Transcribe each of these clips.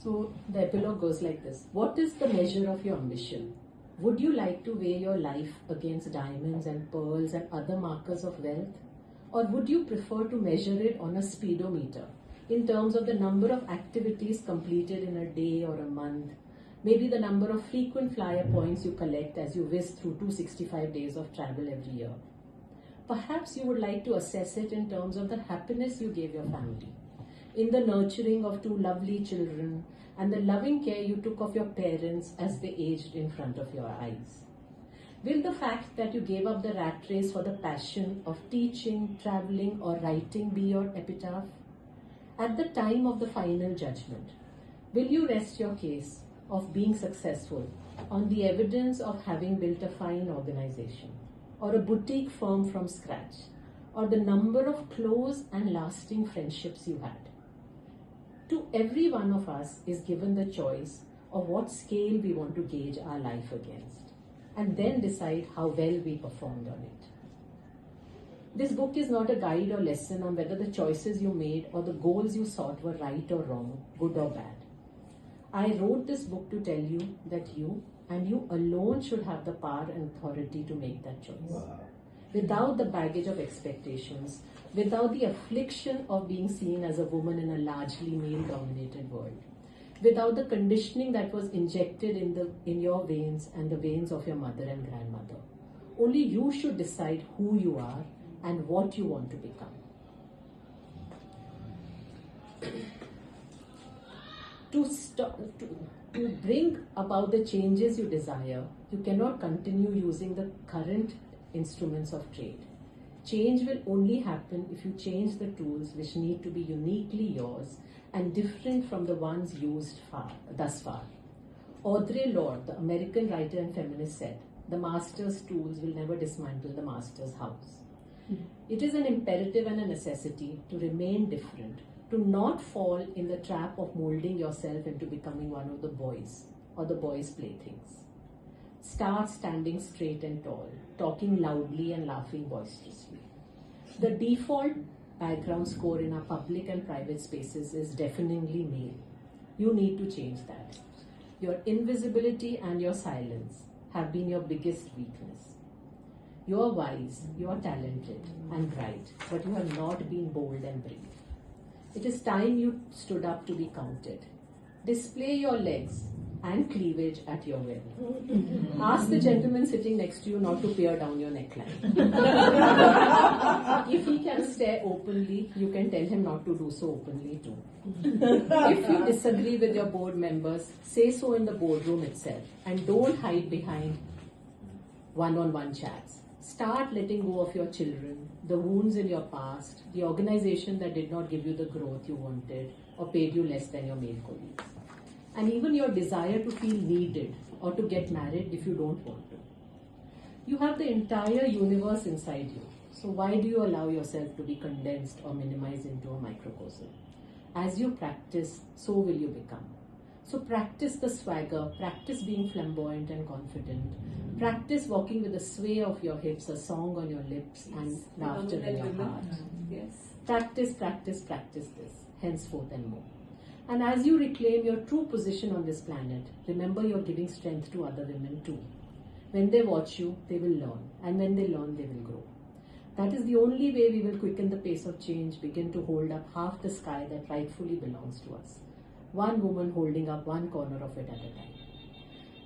So the epilogue goes like this. What is the measure of your ambition? Would you like to weigh your life against diamonds and pearls and other markers of wealth? Or would you prefer to measure it on a speedometer in terms of the number of activities completed in a day or a month? Maybe the number of frequent flyer points you collect as you whiz through 265 days of travel every year. Perhaps you would like to assess it in terms of the happiness you gave your family, in the nurturing of 2 lovely children, and the loving care you took of your parents as they aged in front of your eyes. Will the fact that you gave up the rat race for the passion of teaching, traveling, or writing be your epitaph? At the time of the final judgment, will you rest your case of being successful on the evidence of having built a fine organization, or a boutique firm from scratch, or the number of close and lasting friendships you had? To every one of us is given the choice of what scale we want to gauge our life against, and then decide how well we performed on it. This book is not a guide or lesson on whether the choices you made or the goals you sought were right or wrong, good or bad. I wrote this book to tell you that you, and you alone, should have the power and authority to make that choice. Wow. Without the baggage of expectations, without the affliction of being seen as a woman in a largely male-dominated world, without the conditioning that was injected in your veins and the veins of your mother and grandmother. Only you should decide who you are and what you want to become. To bring about the changes you desire, you cannot continue using the current instruments of trade. Change will only happen if you change the tools which need to be uniquely yours and different from the ones used thus far. Audre Lorde, the American writer and feminist, said, "The master's tools will never dismantle the master's house." It is an imperative and a necessity to remain different, to not fall in the trap of molding yourself into becoming one of the boys or the boys' playthings. Start standing straight and tall, talking loudly and laughing boisterously. The default background score in our public and private spaces is deafeningly male. You need to change that. Your invisibility and your silence have been your biggest weakness. You are wise, you are talented and bright, but you have not been bold and brave. It is time you stood up to be counted. Display your legs and cleavage at your will. Ask the gentleman sitting next to you not to peer down your neckline. If he can stare openly, you can tell him not to do so openly too. If you disagree with your board members, say so in the boardroom itself, and don't hide behind one-on-one chats. Start letting go of your children, the wounds in your past, the organization that did not give you the growth you wanted or paid you less than your male colleagues. And even your desire to feel needed or to get married if you don't want to. You have the entire universe inside you. So why do you allow yourself to be condensed or minimized into a microcosm? As you practice, so will you become. So practice the swagger, practice being flamboyant and confident, practice walking with the sway of your hips, a song on your lips, and laughter in your heart. Yes. Practice, practice, practice this, henceforth and more. And as you reclaim your true position on this planet, remember you're giving strength to other women too. When they watch you, they will learn. And when they learn, they will grow. That is the only way we will quicken the pace of change, begin to hold up half the sky that rightfully belongs to us. One woman holding up one corner of it at a time.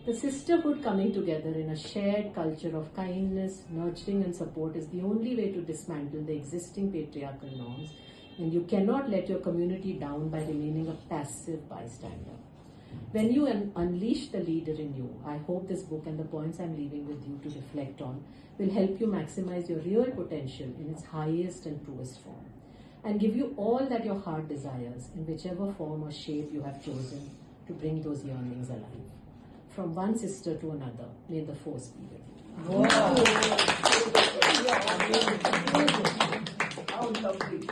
The sisterhood coming together in a shared culture of kindness, nurturing and support is the only way to dismantle the existing patriarchal norms, and you cannot let your community down by remaining a passive bystander. When you unleash the leader in you, I hope this book and the points I'm leaving with you to reflect on will help you maximize your real potential in its highest and truest form, and give you all that your heart desires in whichever form or shape you have chosen to bring those yearnings alive. From one sister to another, may the force be with you. Wow. How lovely.